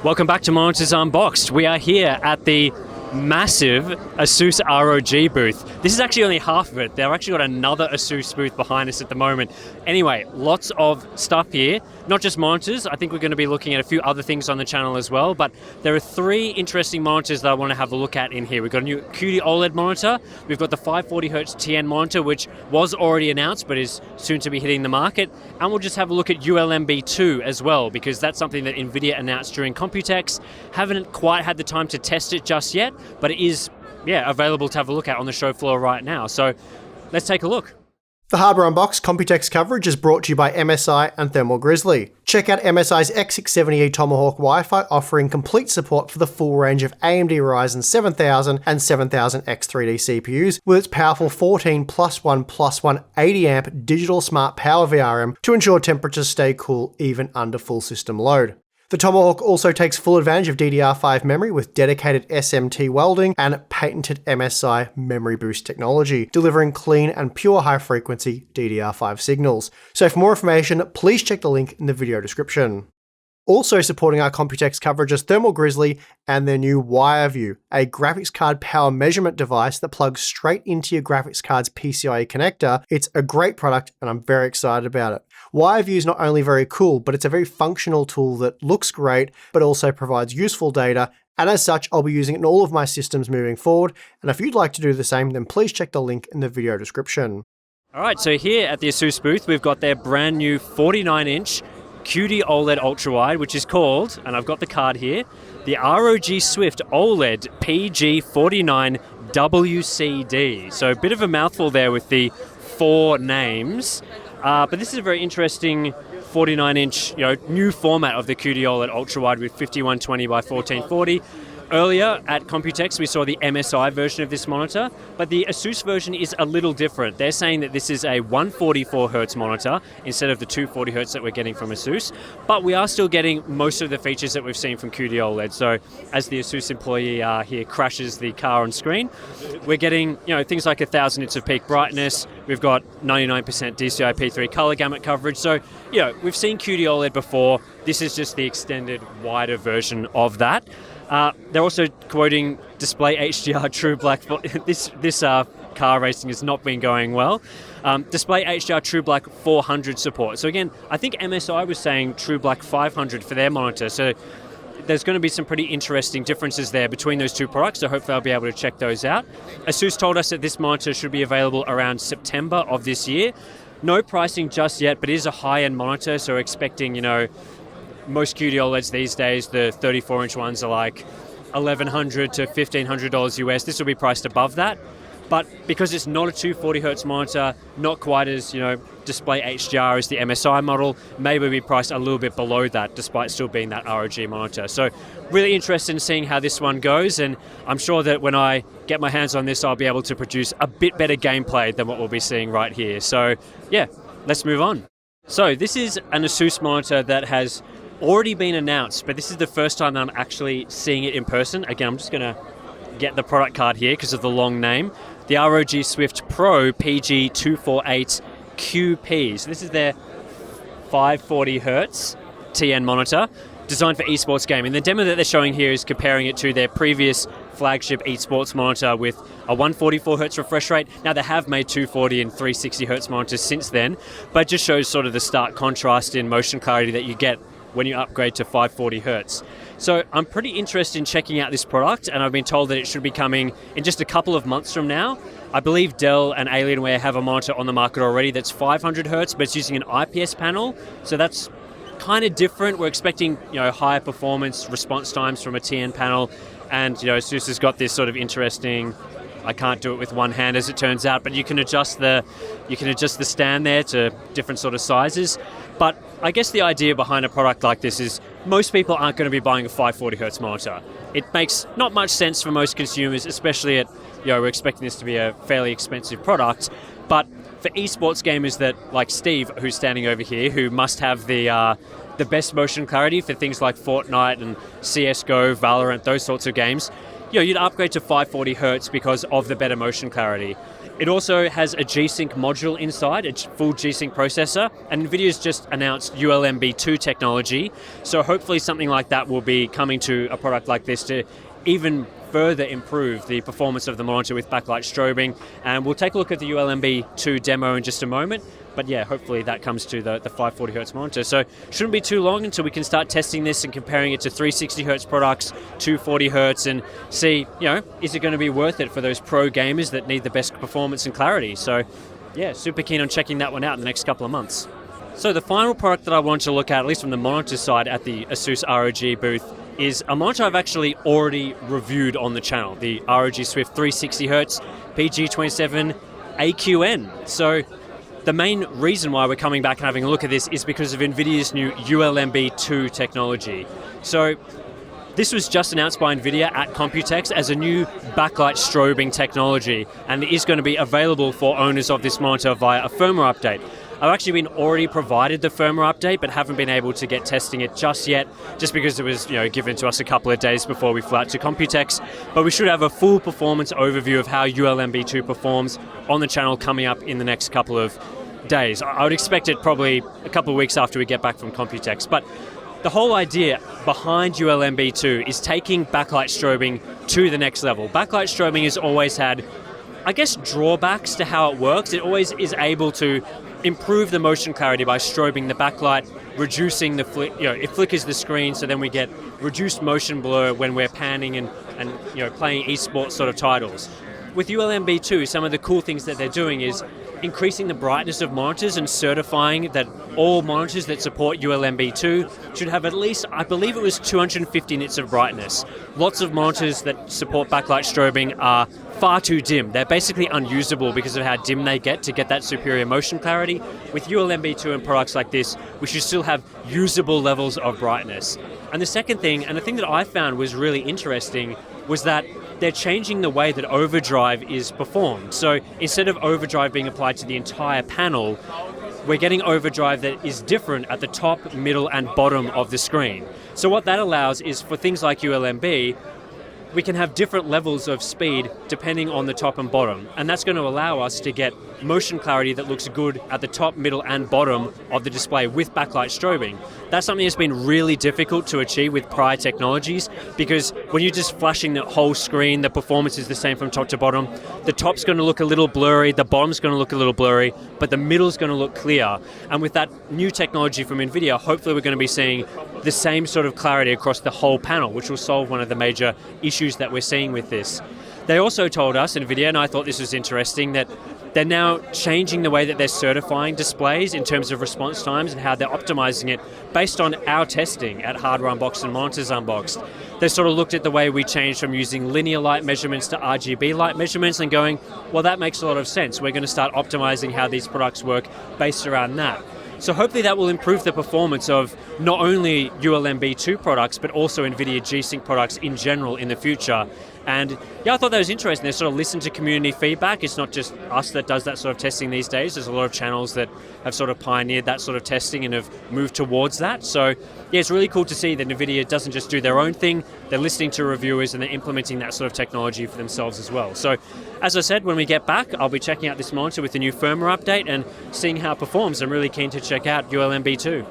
Welcome back to Monitors Unboxed. We are here at the massive ASUS ROG booth. This is actually only half of it. They've actually got another ASUS booth behind us at the moment. Anyway, lots of stuff here, not just monitors. I think we're going to be looking at a few other things on the channel as well, but there are three interesting monitors that I want to have a look at in here. We've got a new QD OLED monitor, we've got the 540Hz TN monitor, which was already announced but is soon to be hitting the market, and we'll just have a look at ULMB2 as well, because that's something that NVIDIA announced during Computex. Haven't quite had the time to test it just yet, but it is available to have a look at on the show floor right now. So let's take a look. The Hardware Unboxed Computex coverage is brought to you by MSI and Thermal Grizzly. Check out MSI's X670E Tomahawk Wi-Fi, offering complete support for the full range of AMD Ryzen 7000 and 7000X3D CPUs with its powerful 14+1+1 80-amp digital smart power VRM to ensure temperatures stay cool even under full system load. The Tomahawk also takes full advantage of DDR5 memory with dedicated SMT welding and patented MSI memory boost technology, delivering clean and pure high-frequency DDR5 signals. So for more information, please check the link in the video description. Also supporting our Computex coverage is Thermal Grizzly and their new WireView, a graphics card power measurement device that plugs straight into your graphics card's PCIe connector. It's a great product and I'm very excited about it. WireView is not only very cool, but it's a very functional tool that looks great, but also provides useful data. And as such, I'll be using it in all of my systems moving forward. And if you'd like to do the same, then please check the link in the video description. All right, so here at the ASUS booth, we've got their brand new 49-inch QD OLED ultrawide, which is called, and I've got the card here, the ROG Swift OLED PG49WCD. So a bit of a mouthful there with the four names, but this is a very interesting 49-inch, new format of the QD OLED ultrawide with 5120 by 1440. Earlier at Computex, we saw the MSI version of this monitor, but the ASUS version is a little different. They're saying that this is a 144Hz monitor instead of the 240Hz that we're getting from ASUS, but we are still getting most of the features that we've seen from QD OLED. So as the ASUS employee here crashes the car on screen, we're getting things like 1000 nits of peak brightness. We've got 99% DCI-P3 color gamut coverage. So we've seen QD OLED before. This is just the extended, wider version of that. They're also quoting Display HDR True Black. This car racing has not been going well. Display HDR True Black 400 support. So again, I think MSI was saying True Black 500 for their monitor. So there's going to be some pretty interesting differences there between those two products. So hopefully I'll be able to check those out. ASUS told us that this monitor should be available around September of this year. No pricing just yet, but it is a high-end monitor. So we're expecting, most QD OLEDs these days, the 34-inch ones are like $1,100 to $1,500 US. This will be priced above that. But because it's not a 240Hz monitor, not quite as, display HDR as the MSI model, maybe we priced a little bit below that despite still being that ROG monitor. So really interested in seeing how this one goes, and I'm sure that when I get my hands on this, I'll be able to produce a bit better gameplay than what we'll be seeing right here. So yeah, let's move on. So this is an ASUS monitor that has already been announced, but this is the first time that I'm actually seeing it in person. Again, I'm just going to get the product card here because of the long name. The ROG Swift Pro PG248QP. So this is their 540Hz TN monitor designed for esports gaming. The demo that they're showing here is comparing it to their previous flagship esports monitor with a 144Hz refresh rate. Now they have made 240 and 360Hz monitors since then, but it just shows sort of the stark contrast in motion clarity that you get when you upgrade to 540Hz. So I'm pretty interested in checking out this product, and I've been told that it should be coming in just a couple of months from now. I believe Dell and Alienware have a monitor on the market already that's 500Hz, but it's using an IPS panel, so that's kind of different. We're expecting higher performance response times from a TN panel, and ASUS has got this sort of interesting, I can't do it with one hand as it turns out, but you can adjust the stand there to different sort of sizes. But I guess the idea behind a product like this is most people aren't going to be buying a 540Hz monitor. It makes not much sense for most consumers, especially at, we're expecting this to be a fairly expensive product. But for esports gamers that, like Steve, who's standing over here, who must have the best motion clarity for things like Fortnite and CSGO, Valorant, those sorts of games, you'd upgrade to 540 hertz because of the better motion clarity. It also has a G-Sync module inside, a full G-Sync processor, and NVIDIA's just announced ULMB2 technology, so hopefully something like that will be coming to a product like this to even further improve the performance of the monitor with backlight strobing. And we'll take a look at the ULMB2 demo in just a moment, but yeah, hopefully that comes to the 540 hertz monitor. So shouldn't be too long until we can start testing this and comparing it to 360 hertz products, 240 hertz, and see, is it going to be worth it for those pro gamers that need the best performance and clarity? So yeah, super keen on checking that one out in the next couple of months. So the final product that I wanted to look at least from the monitor side at the ASUS ROG booth, is a monitor I've actually already reviewed on the channel, the ROG Swift 360Hz PG27 AQN. So the main reason why we're coming back and having a look at this is because of NVIDIA's new ULMB2 technology. So this was just announced by NVIDIA at Computex as a new backlight strobing technology, and it is going to be available for owners of this monitor via a firmware update. I've actually been already provided the firmware update, but haven't been able to get testing it just yet, just because it was given to us a couple of days before we flew out to Computex. But we should have a full performance overview of how ULMB2 performs on the channel coming up in the next couple of days. I would expect it probably a couple of weeks after we get back from Computex. But the whole idea behind ULMB2 is taking backlight strobing to the next level. Backlight strobing has always had, I guess, drawbacks to how it works. It always is able to improve the motion clarity by strobing the backlight, reducing the it flickers the screen, so then we get reduced motion blur when we're panning and playing esports sort of titles. With ULMB2, some of the cool things that they're doing is increasing the brightness of monitors and certifying that all monitors that support ULMB2 should have at least, I believe it was 250 nits of brightness. Lots of monitors that support backlight strobing are far too dim. They're basically unusable because of how dim they get to get that superior motion clarity. With ULMB2 and products like this, we should still have usable levels of brightness. And the second thing, and the thing that I found was really interesting, was that they're changing the way that overdrive is performed. So instead of overdrive being applied to the entire panel, we're getting overdrive that is different at the top, middle, and bottom of the screen. So what that allows is for things like ULMB, we can have different levels of speed depending on the top and bottom. And that's going to allow us to get motion clarity that looks good at the top, middle, and bottom of the display with backlight strobing. That's something that's been really difficult to achieve with prior technologies, because when you're just flashing the whole screen, the performance is the same from top to bottom. The top's going to look a little blurry, the bottom's going to look a little blurry, but the middle's going to look clear. And with that new technology from NVIDIA, hopefully we're going to be seeing the same sort of clarity across the whole panel, which will solve one of the major issues that we're seeing with this. They also told us, NVIDIA, and I thought this was interesting, that they're now changing the way that they're certifying displays in terms of response times and how they're optimizing it based on our testing at Hardware Unboxed and Monitors Unboxed. They sort of looked at the way we changed from using linear light measurements to RGB light measurements and going, well, that makes a lot of sense. We're going to start optimizing how these products work based around that. So hopefully that will improve the performance of not only ULMB2 products, but also NVIDIA G-Sync products in general in the future. And yeah, I thought that was interesting. They sort of listen to community feedback. It's not just us that does that sort of testing these days. There's a lot of channels that have sort of pioneered that sort of testing and have moved towards that. So yeah, it's really cool to see that NVIDIA doesn't just do their own thing. They're listening to reviewers and they're implementing that sort of technology for themselves as well. So as I said, when we get back, I'll be checking out this monitor with the new firmware update and seeing how it performs. I'm really keen to check out ULMB2.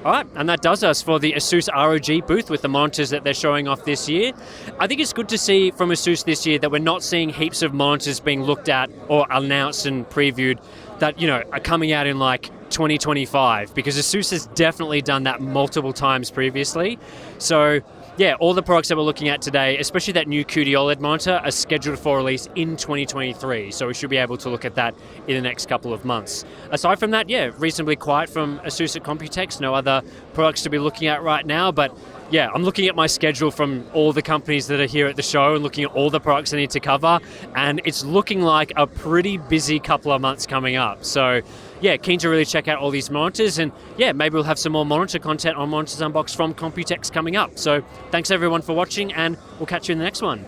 All right, and that does us for the ASUS ROG booth with the monitors that they're showing off this year. I think it's good to see from ASUS this year that we're not seeing heaps of monitors being looked at or announced and previewed that, are coming out in like 2025, because ASUS has definitely done that multiple times previously. So yeah, all the products that we're looking at today, especially that new QD OLED monitor, are scheduled for release in 2023. So we should be able to look at that in the next couple of months. Aside from that, yeah, reasonably quiet from ASUS at Computex. No other products to be looking at right now. But yeah, I'm looking at my schedule from all the companies that are here at the show and looking at all the products I need to cover. And it's looking like a pretty busy couple of months coming up. So yeah, keen to really check out all these monitors, and yeah, maybe we'll have some more monitor content on Monitors Unboxed from Computex coming up. So thanks everyone for watching, and we'll catch you in the next one.